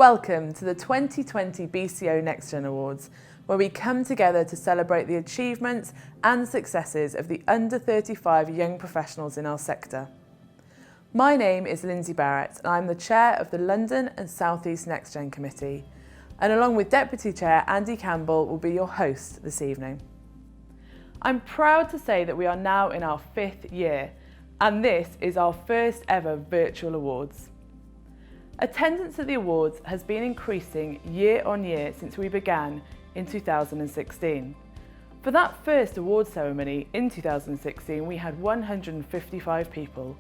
Welcome to the 2020 BCO NextGen Awards, where we come together to celebrate the achievements and successes of the under 35 young professionals in our sector. My name is Lindsay Barrett and I'm the Chair of the London and South East NextGen Committee, and along with Deputy Chair Andy Campbell will be your host this evening. I'm proud to say that we are now in our 5th year, and this is our first ever virtual awards. Attendance at the awards has been increasing year on year since we began in 2016. For that first award ceremony in 2016, we had 155 people,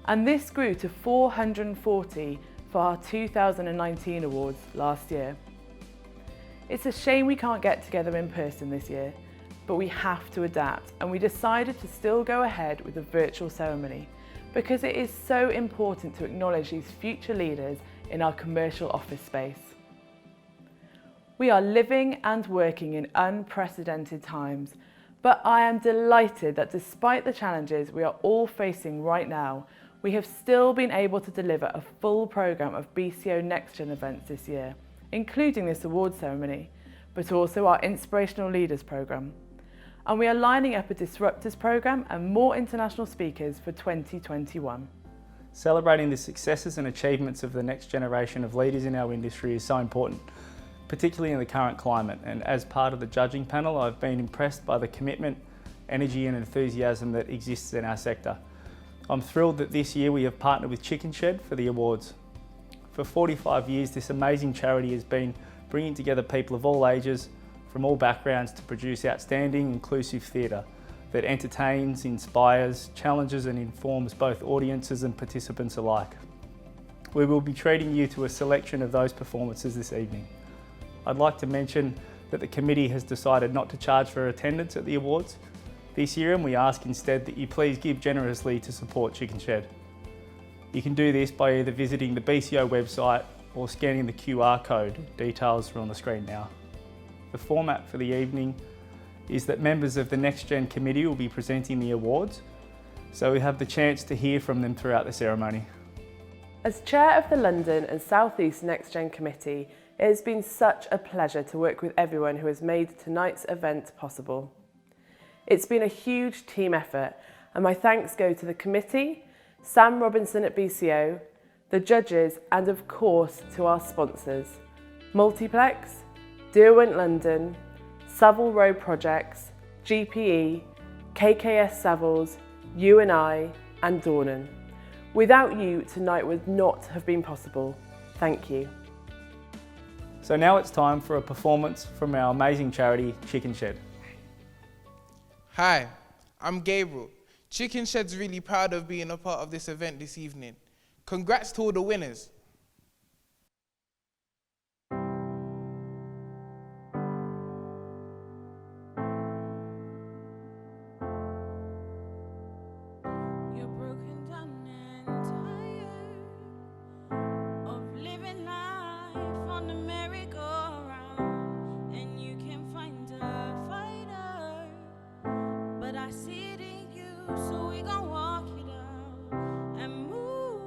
and this grew to 440 for our 2019 awards last year. It's a shame we can't get together in person this year, but we have to adapt, and we decided to still go ahead with the virtual ceremony because it is so important to acknowledge these future leaders in our commercial office space. We are living and working in unprecedented times, but I am delighted that despite the challenges we are all facing right now, we have still been able to deliver a full programme of BCO NextGen events this year, including this award ceremony, but also our Inspirational Leaders programme. And we are lining up a Disruptors programme and more international speakers for 2021. Celebrating the successes and achievements of the next generation of leaders in our industry is so important, particularly in the current climate. And as part of the judging panel, I've been impressed by the commitment, energy and enthusiasm that exists in our sector. I'm thrilled that this year we have partnered with Chicken Shed for the awards. For 45 years, this amazing charity has been bringing together people of all ages, from all backgrounds, to produce outstanding, inclusive theatre that entertains, inspires, challenges and informs both audiences and participants alike. We will be treating you to a selection of those performances this evening. I'd like to mention that the committee has decided not to charge for attendance at the awards this year, and we ask instead that you please give generously to support Chicken Shed. You can do this by either visiting the BCO website or scanning the QR code. Details are on the screen now. The format for the evening is that members of the NextGen committee will be presenting the awards, so we have the chance to hear from them throughout the ceremony. As Chair of the London and South East NextGen Committee, it has been such a pleasure to work with everyone who has made tonight's event possible. It's been a huge team effort, and my thanks go to the committee, Sam Robinson at BCO, the judges, and of course to our sponsors, Multiplex, Derwent London, Savile Row Projects, GPE, KKS Savills, U&I and Dornan. Without you, tonight would not have been possible. Thank you. So now it's time for a performance from our amazing charity, Chicken Shed. Hi, I'm Gabriel. Chicken Shed's really proud of being a part of this event this evening. Congrats to all the winners. So we gon' walk it out and move.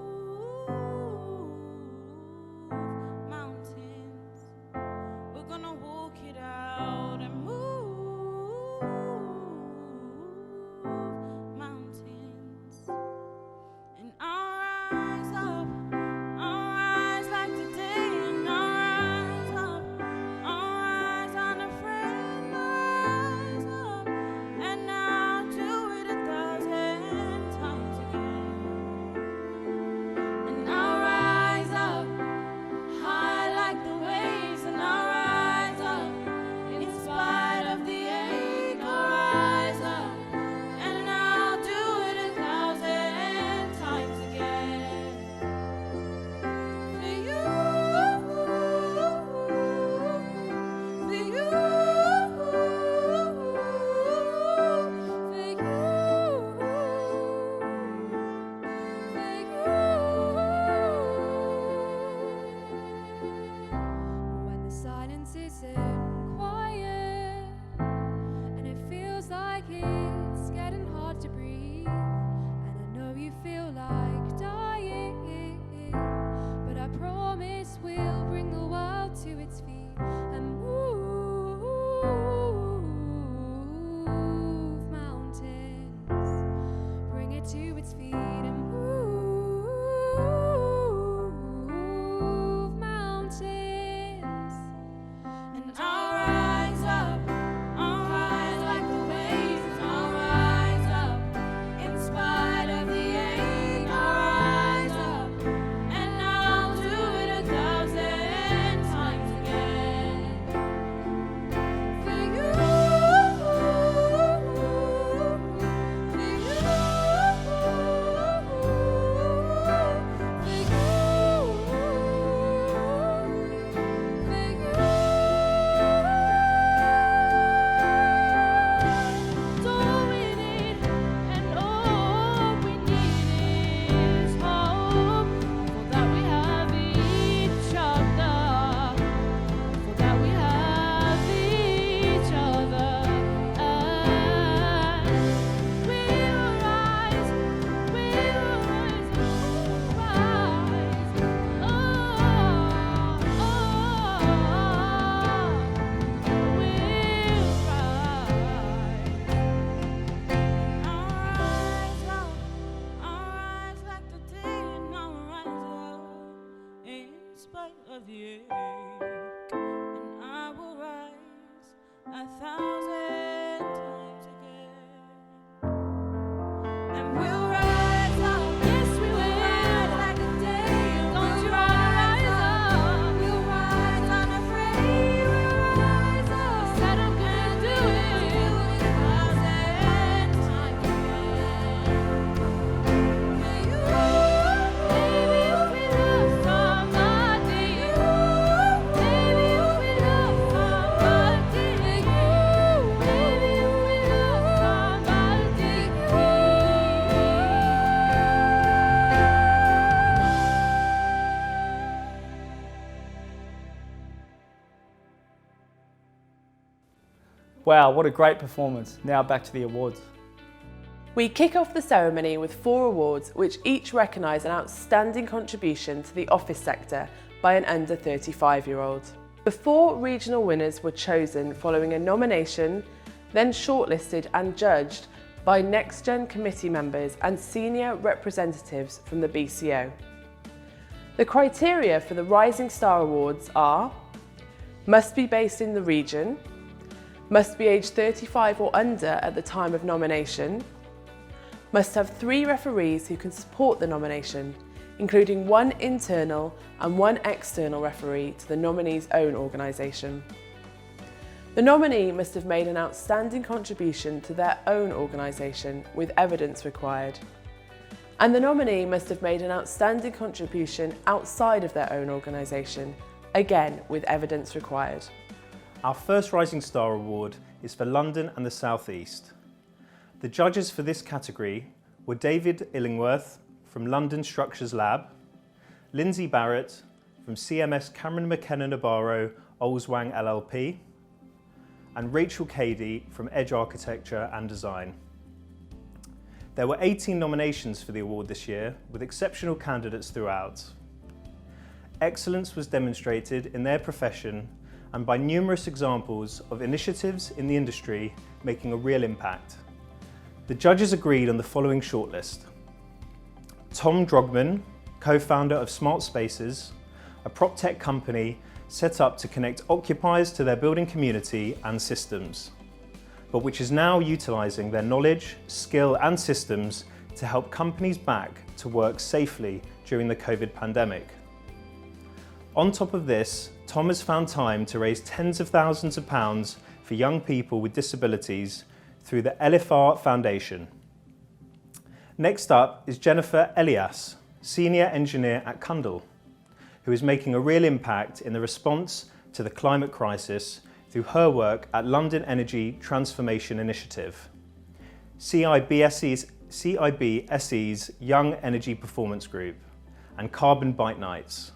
Wow, what a great performance. Now back to the awards. We kick off the ceremony with 4 awards which each recognise an outstanding contribution to the office sector by an under 35-year-old. The 4 regional winners were chosen following a nomination, then shortlisted and judged by NextGen committee members and senior representatives from the BCO. The criteria for the Rising Star Awards are: must be based in the region, must be aged 35 or under at the time of nomination, must have 3 referees who can support the nomination, including 1 internal and 1 external referee to the nominee's own organisation. The nominee must have made an outstanding contribution to their own organisation with evidence required. And the nominee must have made an outstanding contribution outside of their own organisation, again with evidence required. Our first Rising Star Award is for London and the South East. The judges for this category were David Illingworth from London Structures Lab, Lindsay Barrett from CMS Cameron McKenna Nabarro Wang LLP, and Rachel Cady from Edge Architecture and Design. There were 18 nominations for the award this year, with exceptional candidates throughout. Excellence was demonstrated in their profession and by numerous examples of initiatives in the industry making a real impact. The judges agreed on the following shortlist: Tom Drogman, co-founder of Smart Spaces, a prop tech company set up to connect occupiers to their building community and systems, but which is now utilising their knowledge, skill and systems to help companies back to work safely during the COVID pandemic. On top of this, Tom has found time to raise tens of thousands of pounds for young people with disabilities through the LFR Foundation. Next up is Jennifer Elias, Senior Engineer at Cundall, who is making a real impact in the response to the climate crisis through her work at London Energy Transformation Initiative, CIBSE's Young Energy Performance Group, and Carbon Bite Nights,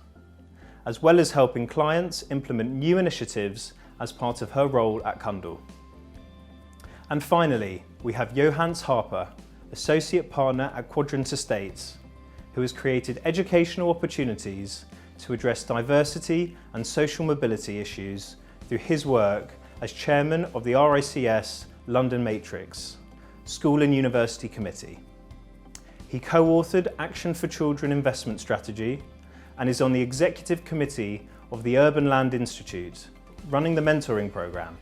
as well as helping clients implement new initiatives as part of her role at Cundall. And finally, we have Johannes Harper, Associate Partner at Quadrant Estates, who has created educational opportunities to address diversity and social mobility issues through his work as Chairman of the RICS London Matrix, School and University Committee. He co-authored Action for Children Investment Strategy and is on the Executive Committee of the Urban Land Institute, running the mentoring programme,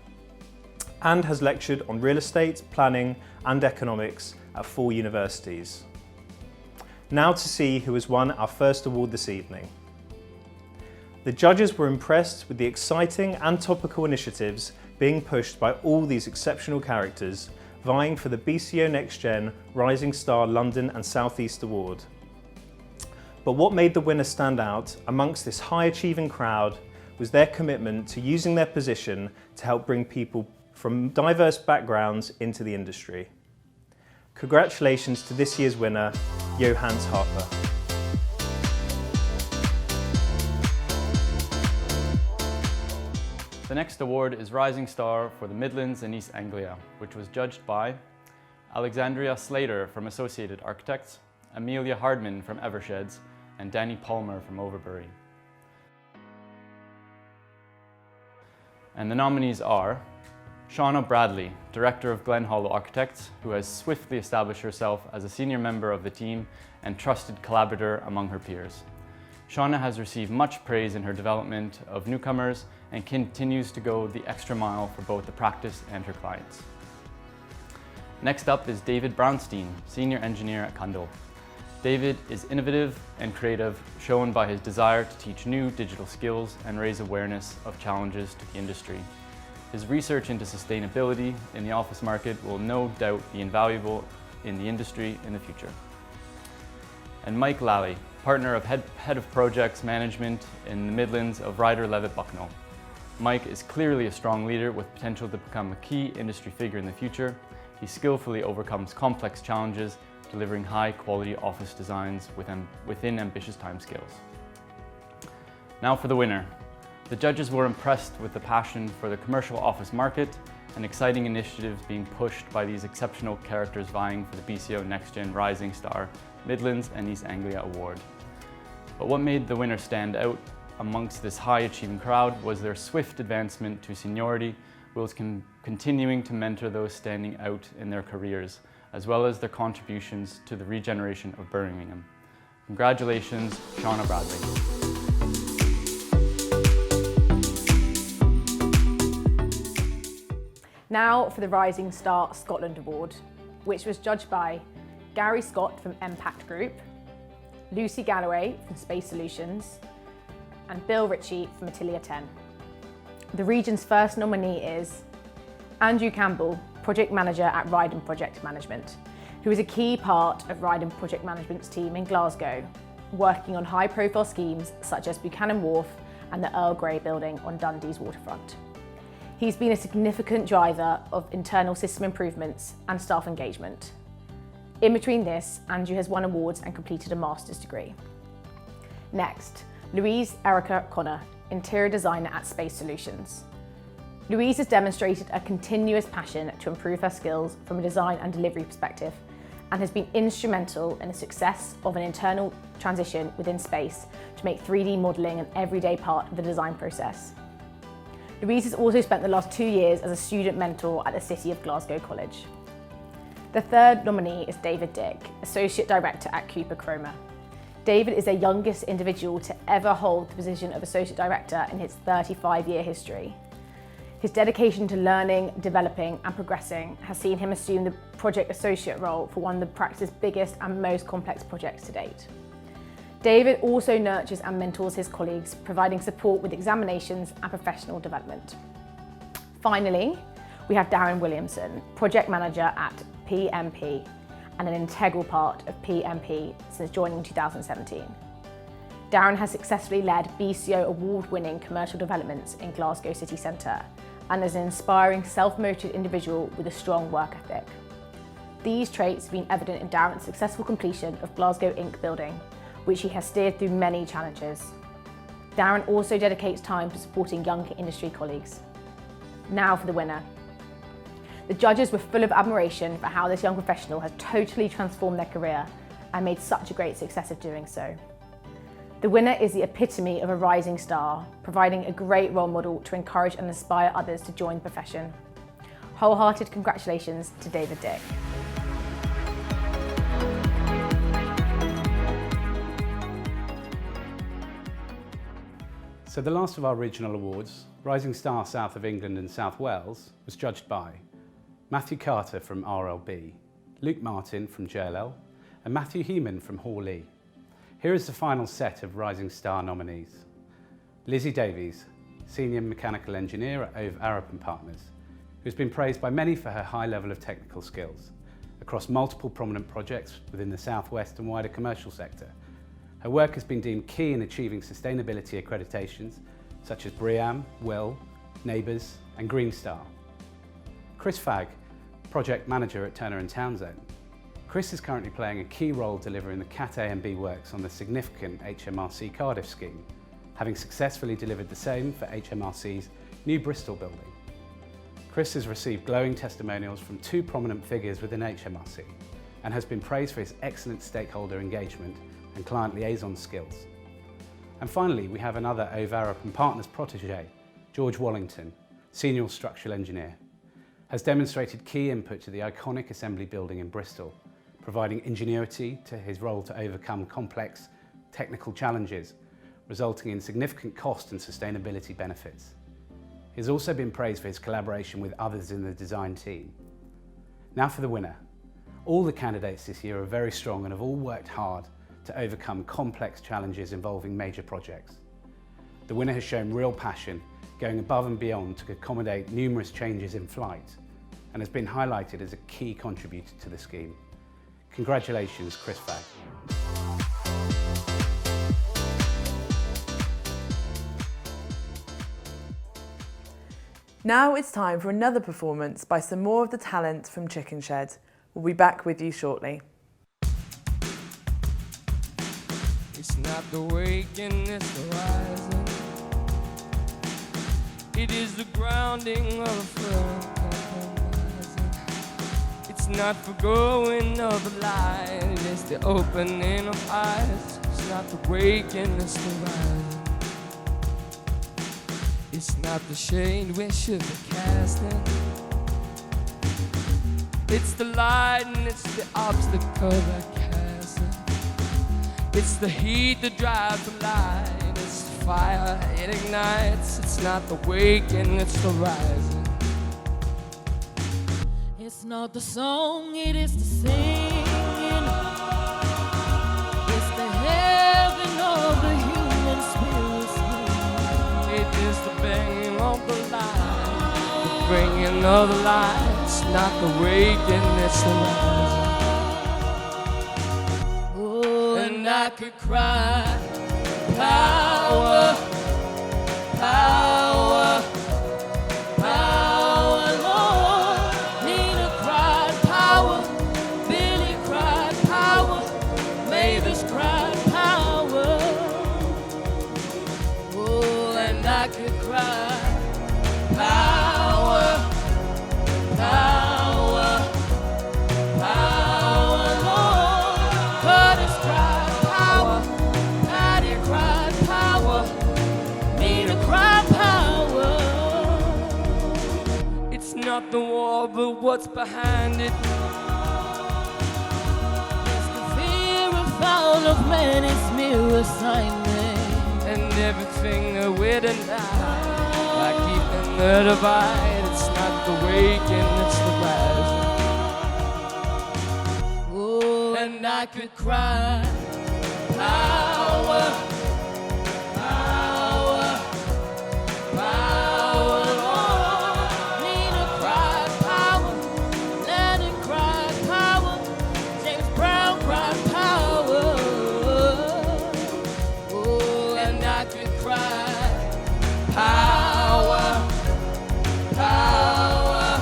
and has lectured on real estate, planning and economics at 4 universities. Now to see who has won our first award this evening. The judges were impressed with the exciting and topical initiatives being pushed by all these exceptional characters vying for the BCO NextGen Rising Star London and South East Award. But what made the winner stand out amongst this high-achieving crowd was their commitment to using their position to help bring people from diverse backgrounds into the industry. Congratulations to this year's winner, Johannes Harper. The next award is Rising Star for the Midlands and East Anglia, which was judged by Alexandria Slater from Associated Architects, Amelia Hardman from Eversheds, and Danny Palmer from Overbury. And the nominees are Shauna Bradley, Director of Glen Hollow Architects, who has swiftly established herself as a senior member of the team and trusted collaborator among her peers. Shauna has received much praise in her development of newcomers and continues to go the extra mile for both the practice and her clients. Next up is David Brownstein, Senior Engineer at Cundall. David is innovative and creative, shown by his desire to teach new digital skills and raise awareness of challenges to the industry. His research into sustainability in the office market will no doubt be invaluable in the industry in the future. And Mike Lally, partner of Head of Projects Management in the Midlands of Ryder Levitt Bucknell. Mike is clearly a strong leader with potential to become a key industry figure in the future. He skillfully overcomes complex challenges, delivering high-quality office designs within ambitious timescales. Now for the winner. The judges were impressed with the passion for the commercial office market and exciting initiatives being pushed by these exceptional characters vying for the BCO NextGen Rising Star, Midlands and East Anglia Award. But what made the winner stand out amongst this high-achieving crowd was their swift advancement to seniority, whilst continuing to mentor those standing out in their careers, as well as their contributions to the regeneration of Birmingham. Congratulations, Shauna Bradley. Now for the Rising Star Scotland Award, which was judged by Gary Scott from Impact Group, Lucy Galloway from Space Solutions, and Bill Ritchie from Atelier 10. The region's first nominee is Andrew Campbell, Project Manager at Ryden Project Management, who is a key part of Ryden Project Management's team in Glasgow, working on high-profile schemes such as Buchanan Wharf and the Earl Grey building on Dundee's waterfront. He's been a significant driver of internal system improvements and staff engagement. In between this, Andrew has won awards and completed a master's degree. Next, Louise Erica Connor, Interior Designer at Space Solutions. Louise has demonstrated a continuous passion to improve her skills from a design and delivery perspective, and has been instrumental in the success of an internal transition within Space to make 3D modelling an everyday part of the design process. Louise has also spent the last 2 years as a student mentor at the City of Glasgow College. The third nominee is David Dick, Associate Director at Cooper Chroma. David is the youngest individual to ever hold the position of Associate Director in his 35-year history. His dedication to learning, developing and progressing has seen him assume the Project Associate role for one of the practice's biggest and most complex projects to date. David also nurtures and mentors his colleagues, providing support with examinations and professional development. Finally, we have Darren Williamson, Project Manager at PMP and an integral part of PMP since joining in 2017. Darren has successfully led BCO award-winning commercial developments in Glasgow city centre and is an inspiring self-motivated individual with a strong work ethic. These traits have been evident in Darren's successful completion of Glasgow Inc. building, which he has steered through many challenges. Darren also dedicates time to supporting young industry colleagues. Now for the winner. The judges were full of admiration for how this young professional has totally transformed their career and made such a great success of doing so. The winner is the epitome of a rising star, providing a great role model to encourage and inspire others to join the profession. Wholehearted congratulations to David Dick. So the last of our regional awards, Rising Star South of England and South Wales, was judged by Matthew Carter from RLB, Luke Martin from JLL, and Matthew Heeman from Hawley. Here is the final set of Rising Star nominees. Lizzie Davies, Senior Mechanical Engineer at Ove Arup & Partners, who has been praised by many for her high level of technical skills across multiple prominent projects within the southwest and wider commercial sector. Her work has been deemed key in achieving sustainability accreditations such as BREEAM, WIL, Neighbours and Green Star. Chris Fagg, Project Manager at Turner & Townsend. Chris is currently playing a key role delivering the Cat A and B works on the significant HMRC Cardiff scheme, having successfully delivered the same for HMRC's new Bristol building. Chris has received glowing testimonials from 2 prominent figures within HMRC and has been praised for his excellent stakeholder engagement and client liaison skills. And finally, we have another Ove Arup & Partners protégé, George Wallington, Senior Structural Engineer, has demonstrated key input to the iconic Assembly building in Bristol, providing ingenuity to his role to overcome complex technical challenges, resulting in significant cost and sustainability benefits. He has also been praised for his collaboration with others in the design team. Now for the winner. All the candidates this year are very strong and have all worked hard to overcome complex challenges involving major projects. The winner has shown real passion, going above and beyond to accommodate numerous changes in flight, and has been highlighted as a key contributor to the scheme. Congratulations, Chris Fagg. Now it's time for another performance by some more of the talent from Chicken Shed. We'll be back with you shortly. It's not the waking, it's the rising. It is the grounding of a firm It's not for going of the light, it's the opening of eyes. It's not the waking, it's the rise. It's not the shade we should be casting. It's the light and it's the obstacle that casts it. It's the heat that drives the light. It's the fire, it ignites. It's not the waking, it's the rising. It's not the song, it is the singing. It's the heaven of the human spirit. It is the banging of the light, the bringing of the light. It's not the waking, it's the rising. Oh, and I could cry, power, power, power, Lord. Nina cried, power. Billy cried, power. Mavis cried, power. Oh, and I could cry, power, power, power, Lord. Curtis cried, power. Patty cried, power. Nina cried, power. It's not the war, but what's behind it. It's the fear of fall of man, it's mere assignment. And everything that we deny, by keeping the divide. It's not the waking, it's the rising. Oh, and I could cry, power, power, power, Lord. Nina cried, power. Lennon cried, power. James Brown cried, power. Oh, and I could cry, power, power,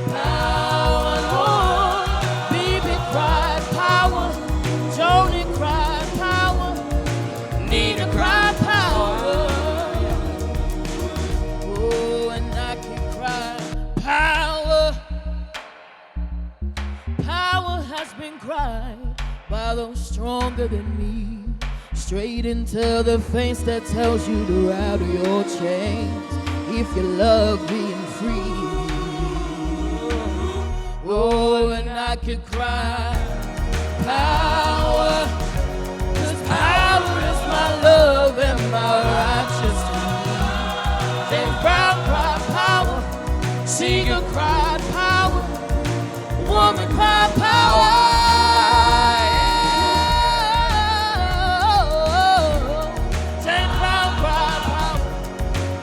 power, Lord. Baby cried, power. Joni cried, power. Nina cried, power. Oh, and I can cry, power. Power has been cried by those stronger than me. Straight into the face that tells you to rattle your chains if you love being free. Oh, and I could cry, power. 'Cause power is my love and my righteousness. James Brown cried, power. Seeger cried, power. Woman cried, power. James Brown cried, power.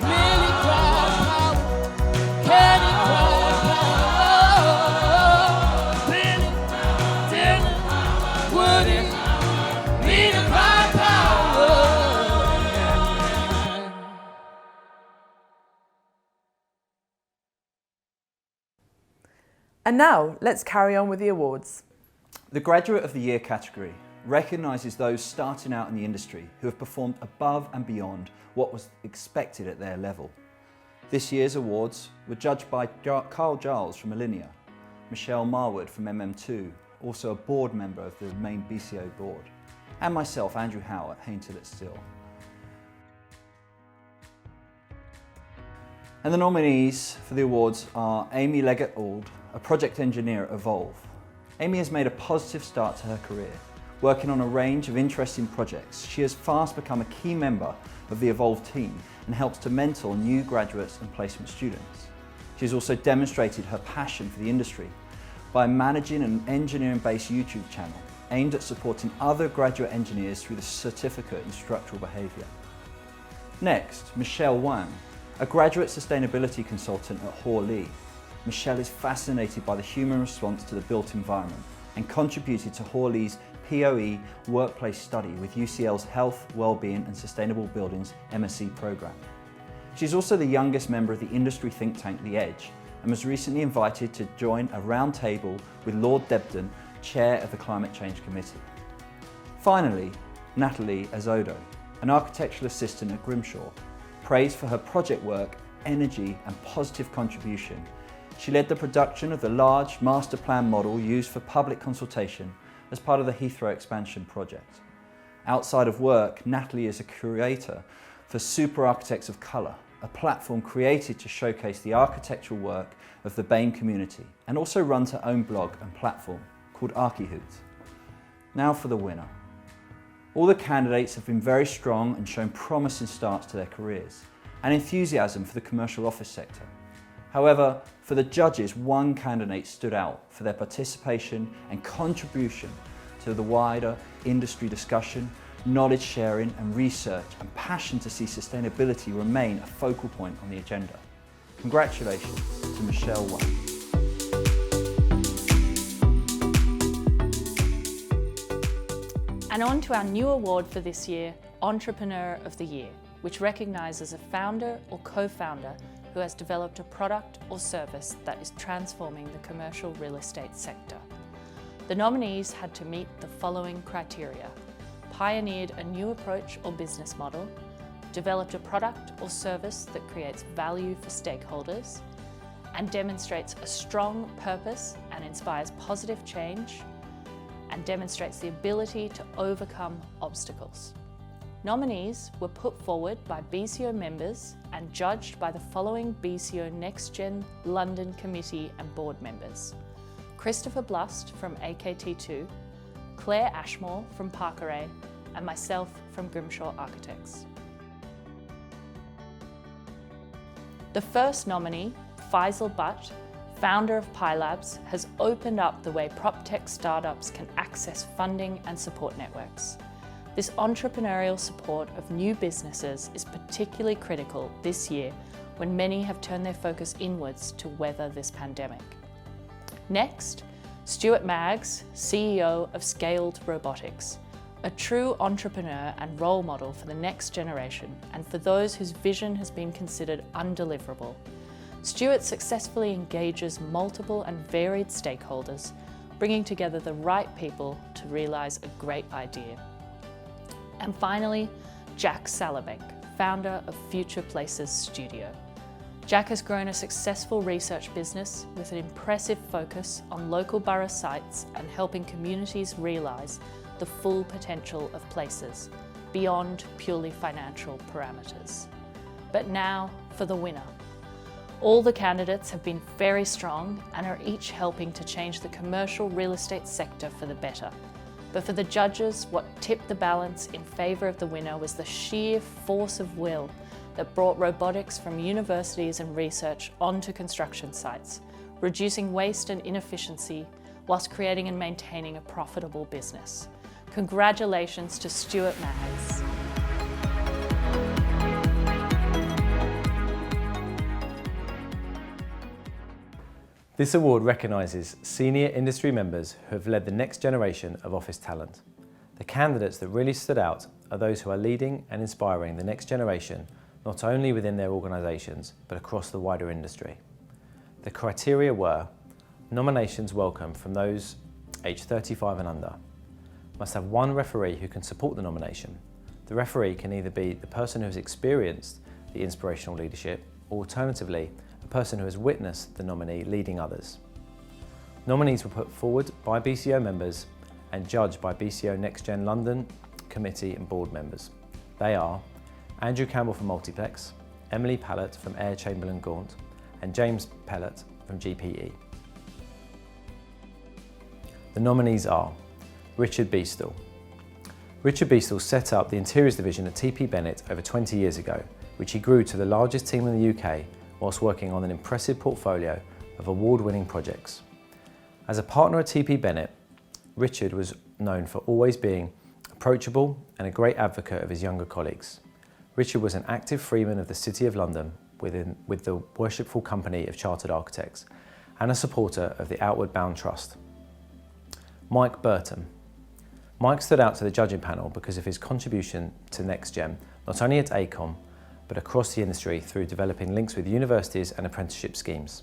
Millie cried, power. Kenny cried, power. Billy, Dylan, Woody, Nina cried, power. And now, let's carry on with the awards. The Graduate of the Year category recognises those starting out in the industry who have performed above and beyond what was expected at their level. This year's awards were judged by Carl Giles from Alinea, Michelle Marwood from MM2, also a board member of the main BCO board, and myself, Andrew Howe at Hainted at Still. And the nominees for the awards are Amy Leggett-Auld, a project engineer at Evolve. Amy has made a positive start to her career, working on a range of interesting projects. She has fast become a key member of the Evolve team and helps to mentor new graduates and placement students. She has also demonstrated her passion for the industry by managing an engineering-based YouTube channel aimed at supporting other graduate engineers through the certificate in structural behaviour. Next, Michelle Wang, a graduate sustainability consultant at Hawley. Michelle is fascinated by the human response to the built environment and contributed to Hawley's POE workplace study with UCL's Health, Wellbeing and Sustainable Buildings MSc programme. She's also the youngest member of the industry think tank The Edge and was recently invited to join a round table with Lord Debden, Chair of the Climate Change Committee. Finally, Natalie Azodo, an architectural assistant at Grimshaw, praised for her project work, energy and positive contribution. She led the production of the large master plan model used for public consultation as part of the Heathrow expansion project. Outside of work, Natalie is a curator for Super Architects of Colour, a platform created to showcase the architectural work of the BAME community, and also runs her own blog and platform called Archihoot. Now for the winner. All the candidates have been very strong and shown promising starts to their careers, and enthusiasm for the commercial office sector. However, for the judges, one candidate stood out for their participation and contribution to the wider industry discussion, knowledge sharing and research, and passion to see sustainability remain a focal point on the agenda. Congratulations to Michelle Wang. And on to our new award for this year, Entrepreneur of the Year, which recognises a founder or co-founder who has developed a product or service that is transforming the commercial real estate sector. The nominees had to meet the following criteria: pioneered a new approach or business model, developed a product or service that creates value for stakeholders, and demonstrates a strong purpose and inspires positive change, and demonstrates the ability to overcome obstacles. Nominees were put forward by BCO members and judged by the following BCO NextGen London Committee and Board members: Christopher Blust from AKT2, Claire Ashmore from Parkeray, and myself from Grimshaw Architects. The first nominee, Faisal Butt, founder of Pi Labs, has opened up the way PropTech startups can access funding and support networks. This entrepreneurial support of new businesses is particularly critical this year when many have turned their focus inwards to weather this pandemic. Next, Stuart Maggs, CEO of Scaled Robotics, a true entrepreneur and role model for the next generation and for those whose vision has been considered undeliverable. Stuart successfully engages multiple and varied stakeholders, bringing together the right people to realise a great idea. And finally, Jack Salabank, founder of Future Places Studio. Jack has grown a successful research business with an impressive focus on local borough sites and helping communities realise the full potential of places, beyond purely financial parameters. But now for the winner. All the candidates have been very strong and are each helping to change the commercial real estate sector for the better. But for the judges, what tipped the balance in favour of the winner was the sheer force of will that brought robotics from universities and research onto construction sites, reducing waste and inefficiency whilst creating and maintaining a profitable business. Congratulations to Stuart Maggs. This award recognises senior industry members who have led the next generation of office talent. The candidates that really stood out are those who are leading and inspiring the next generation, not only within their organisations, but across the wider industry. The criteria were: nominations welcome from those aged 35 and under, must have one referee who can support the nomination. The referee can either be the person who has experienced the inspirational leadership, or alternatively, a person who has witnessed the nominee leading others. Nominees were put forward by BCO members and judged by BCO NextGen London Committee and Board members. They are Andrew Campbell from Multiplex, Emily Pallett from Air Chamberlain Gaunt, and James Pellett from GPE. The nominees are Richard Beestall. Richard Beestall set up the interiors division at TP Bennett over 20 years ago, which he grew to the largest team in the UK whilst working on an impressive portfolio of award-winning projects. As a partner at TP Bennett, Richard was known for always being approachable and a great advocate of his younger colleagues. Richard was an active freeman of the City of London with the Worshipful Company of Chartered Architects and a supporter of the Outward Bound Trust. Mike Burton. Mike stood out to the judging panel because of his contribution to NextGen, not only at AECOM, but across the industry through developing links with universities and apprenticeship schemes.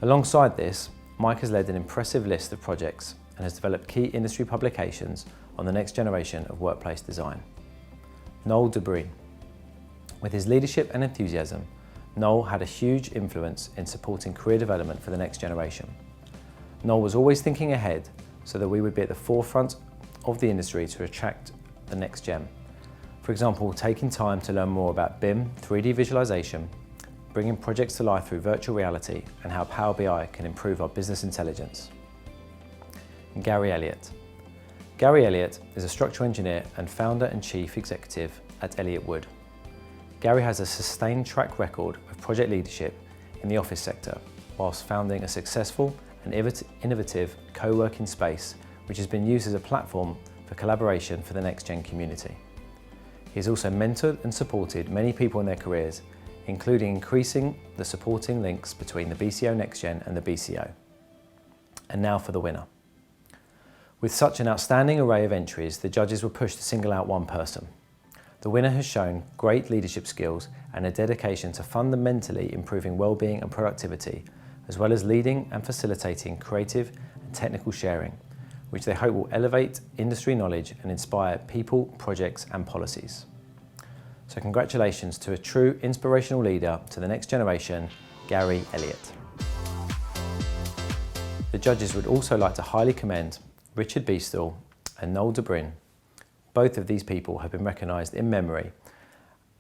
Alongside this, Mike has led an impressive list of projects and has developed key industry publications on the next generation of workplace design. Noel De Bruyne. With his leadership and enthusiasm, Noel had a huge influence in supporting career development for the next generation. Noel was always thinking ahead so that we would be at the forefront of the industry to attract the next gen. For example, taking time to learn more about BIM, 3D visualization, bringing projects to life through virtual reality, and how Power BI can improve our business intelligence. And Gary Elliott. Gary Elliott is a structural engineer and founder and chief executive at Elliott Wood. Gary has a sustained track record of project leadership in the office sector, whilst founding a successful and innovative co-working space which has been used as a platform for collaboration for the next-gen community. He has also mentored and supported many people in their careers, including increasing the supporting links between the BCO NextGen and the BCO. And now for the winner. With such an outstanding array of entries, the judges were pushed to single out one person. The winner has shown great leadership skills and a dedication to fundamentally improving well-being and productivity, as well as leading and facilitating creative and technical sharing, which they hope will elevate industry knowledge and inspire people, projects and policies. So congratulations to a true inspirational leader to the next generation, Gary Elliott. The judges would also like to highly commend Richard Beestall and Noel de Bruyn. Both of these people have been recognised in memory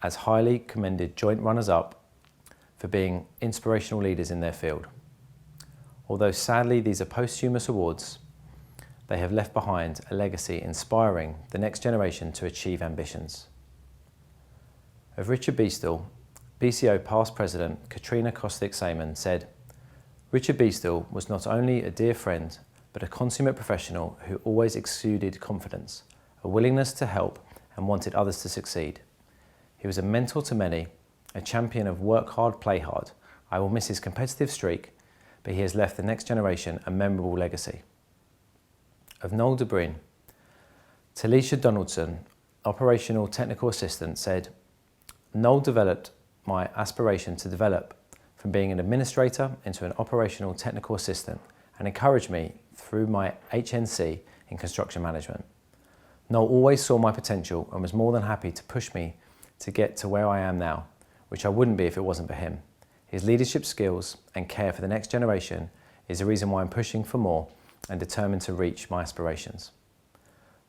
as highly commended joint runners-up for being inspirational leaders in their field. Although sadly these are posthumous awards, they have left behind a legacy inspiring the next generation to achieve ambitions. Of Richard Beestall, BCO past president Katrina Kostik-Saman said, "Richard Beestall was not only a dear friend, but a consummate professional who always exuded confidence, a willingness to help and wanted others to succeed. He was a mentor to many, a champion of work hard, play hard. I will miss his competitive streak, but he has left the next generation a memorable legacy." Of Noel de Bruyn, Talisha Donaldson, operational technical assistant, said, "Noel developed my aspiration to develop from being an administrator into an operational technical assistant and encouraged me through my HNC in construction management. Noel always saw my potential and was more than happy to push me to get to where I am now, which I wouldn't be if it wasn't for him. His leadership skills and care for the next generation is the reason why I'm pushing for more and determined to reach my aspirations."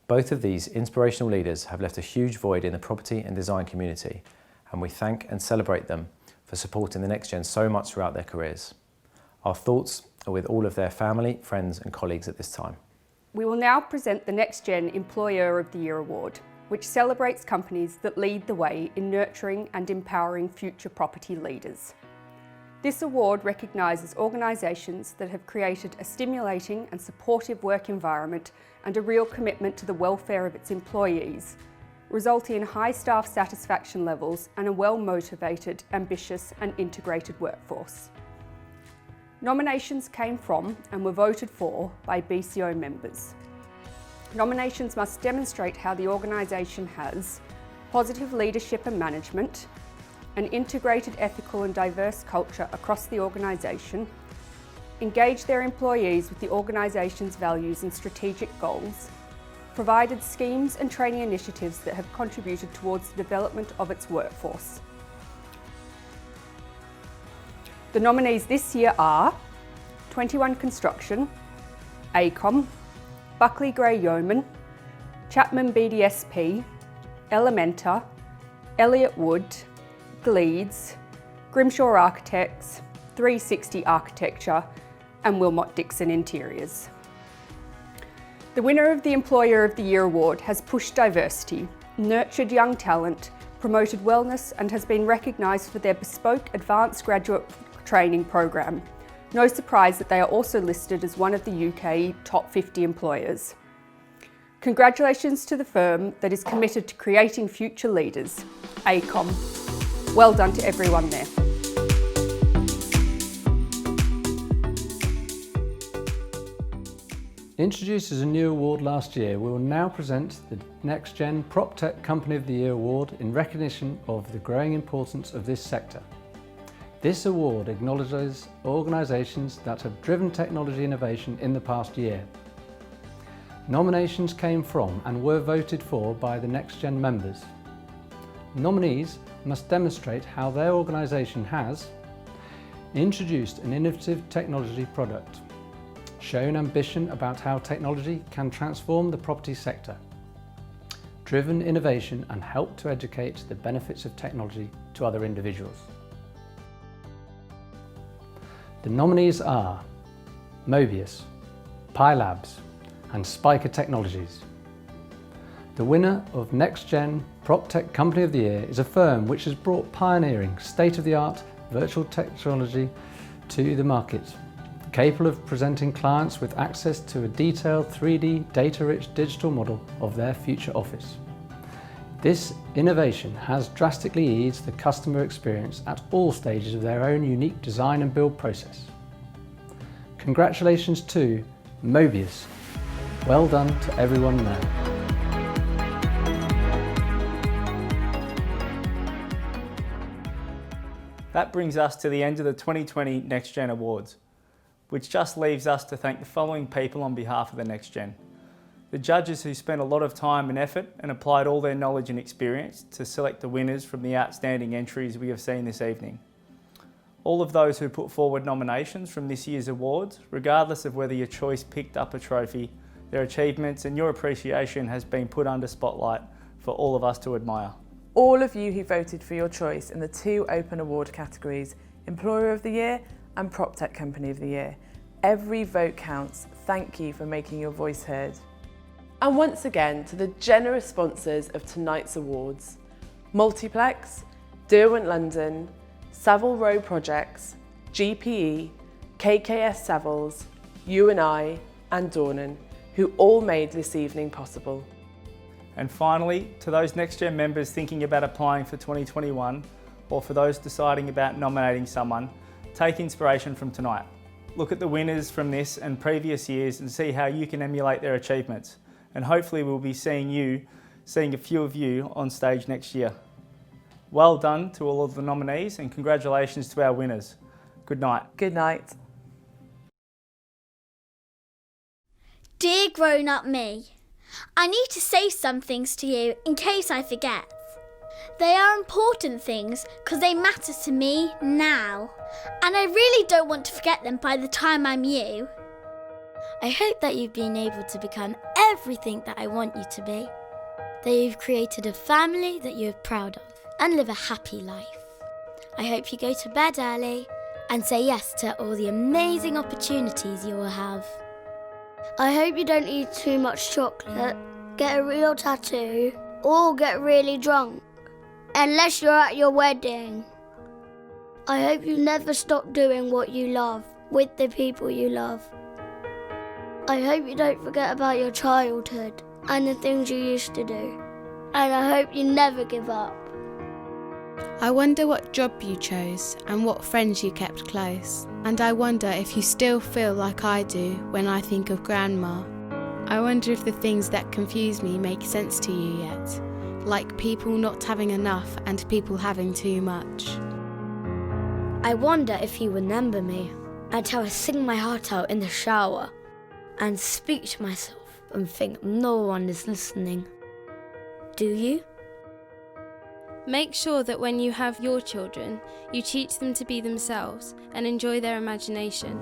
Both of these inspirational leaders have left a huge void in the property and design community, and we thank and celebrate them for supporting the next gen so much throughout their careers. Our thoughts are with all of their family, friends and colleagues at this time. We will now present the NextGen Employer of the Year Award, which celebrates companies that lead the way in nurturing and empowering future property leaders. This award recognises organisations that have created a stimulating and supportive work environment and a real commitment to the welfare of its employees, resulting in high staff satisfaction levels and a well-motivated, ambitious and integrated workforce. Nominations came from and were voted for by BCO members. Nominations must demonstrate how the organisation has positive leadership and management, an integrated, ethical and diverse culture across the organisation, engage their employees with the organisation's values and strategic goals, provided schemes and training initiatives that have contributed towards the development of its workforce. The nominees this year are 21 Construction, ACOM, Buckley Gray Yeoman, Chapman BDSP, Elementa, Elliott Wood, Gleeds, Grimshaw Architects, 360 Architecture and Wilmot Dixon Interiors. The winner of the Employer of the Year Award has pushed diversity, nurtured young talent, promoted wellness and has been recognised for their bespoke advanced graduate training program. No surprise that they are also listed as one of the UK top 50 employers. Congratulations to the firm that is committed to creating future leaders, ACOM. Well done to everyone there. Introduced as a new award last year, we will now present the NextGen PropTech Company of the Year Award in recognition of the growing importance of this sector. This award acknowledges organisations that have driven technology innovation in the past year. Nominations came from and were voted for by the NextGen members. Nominees must demonstrate how their organisation has introduced an innovative technology product, shown ambition about how technology can transform the property sector, driven innovation and helped to educate the benefits of technology to other individuals. The nominees are Mobius, Pi Labs and Spiker Technologies. The winner of NextGen PropTech Company of the Year is a firm which has brought pioneering, state-of-the-art virtual technology to the market, capable of presenting clients with access to a detailed 3D data-rich digital model of their future office. This innovation has drastically eased the customer experience at all stages of their own unique design and build process. Congratulations to Mobius. Well done to everyone there. That brings us to the end of the 2020 NextGen Awards, which just leaves us to thank the following people on behalf of the NextGen. The judges who spent a lot of time and effort and applied all their knowledge and experience to select the winners from the outstanding entries we have seen this evening. All of those who put forward nominations from this year's awards, regardless of whether your choice picked up a trophy, their achievements and your appreciation has been put under spotlight for all of us to admire. All of you who voted for your choice in the 2 open award categories, Employer of the Year and PropTech Company of the Year. Every vote counts. Thank you for making your voice heard. And once again to the generous sponsors of tonight's awards, Multiplex, Derwent London, Savile Row Projects, GPE, KKS Savills, U&I and Dornan, who all made this evening possible. And finally, to those NextGen members thinking about applying for 2021, or for those deciding about nominating someone, take inspiration from tonight. Look at the winners from this and previous years and see how you can emulate their achievements. And hopefully we'll be seeing a few of you on stage next year. Well done to all of the nominees and congratulations to our winners. Good night. Good night. Dear grown-up me, I need to say some things to you in case I forget. They are important things because they matter to me now, and I really don't want to forget them by the time I'm you. I hope that you've been able to become everything that I want you to be, that you've created a family that you're proud of, and live a happy life. I hope you go to bed early and say yes to all the amazing opportunities you will have. I hope you don't eat too much chocolate, get a real tattoo, or get really drunk, unless you're at your wedding. I hope you never stop doing what you love with the people you love. I hope you don't forget about your childhood and the things you used to do. And I hope you never give up. I wonder what job you chose and what friends you kept close. And I wonder if you still feel like I do when I think of Grandma. I wonder if the things that confuse me make sense to you yet, like people not having enough and people having too much. I wonder if you remember me and how I sing my heart out in the shower and speak to myself and think no one is listening. Do you? Make sure that when you have your children, you teach them to be themselves and enjoy their imagination.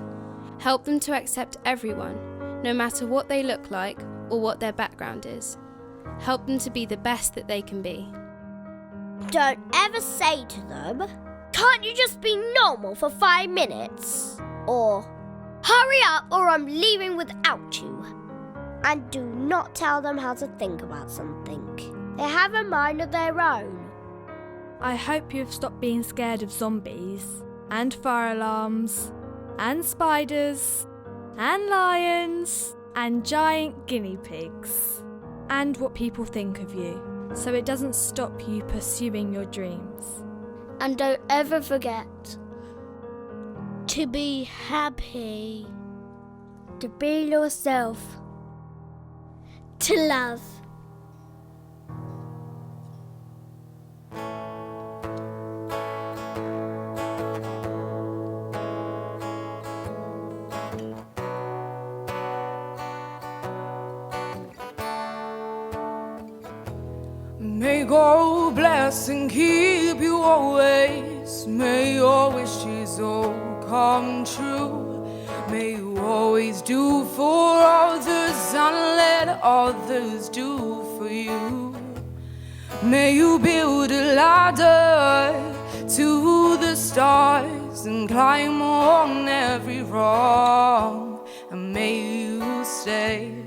Help them to accept everyone, no matter what they look like or what their background is. Help them to be the best that they can be. Don't ever say to them, "Can't you just be normal for 5 minutes?" Or, "Hurry up or I'm leaving without you." And do not tell them how to think about something. They have a mind of their own. I hope you have stopped being scared of zombies, and fire alarms, and spiders, and lions, and giant guinea pigs, and what people think of you, so it doesn't stop you pursuing your dreams. And don't ever forget to be happy, to be yourself, to love. May God bless and keep you always. May your wishes all come true. May you always do for others and let others do for you. May you build a ladder to the stars and climb on every rung. And may you stay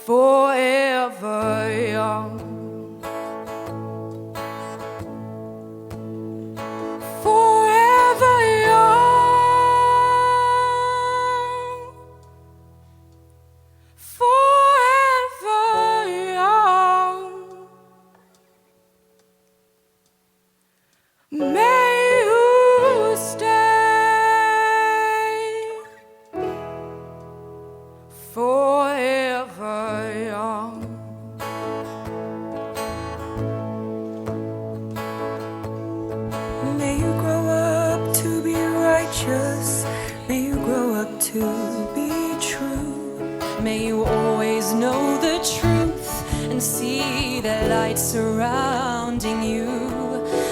forever young. Forever young. Forever young. May you stay forever young. May you grow up to be righteous. May you grow up to be true. May you always know the truth and see the light surrounding you.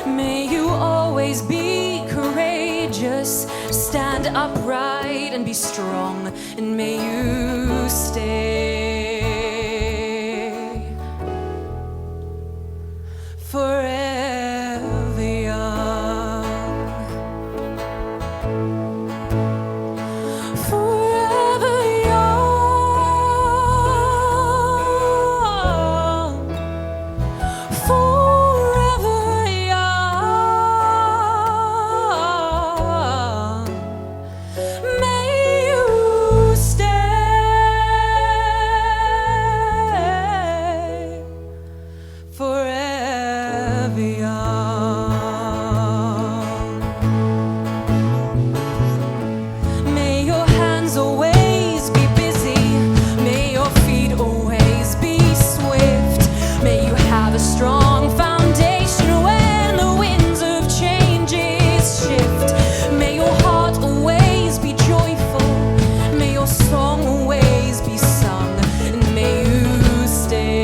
May you always be courageous, stand upright and be strong, and may you stay forever young. Forever young. Forever young. May you stay forever young. May your hands always be busy. May your feet always be swift. May you have a strong foundation when the winds of changes shift. May your heart always be joyful. May your song always be sung. And may you stay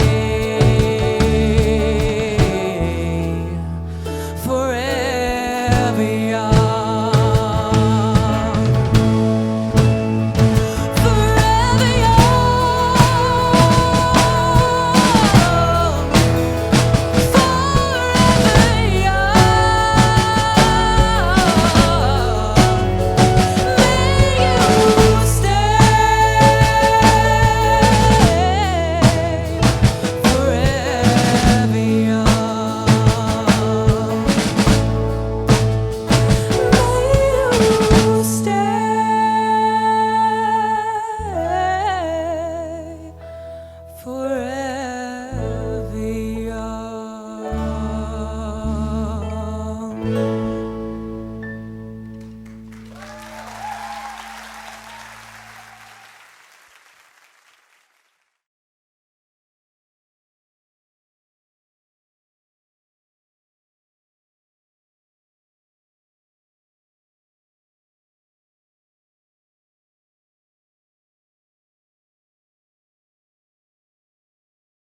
forever young. Forever young. Forever young. Forever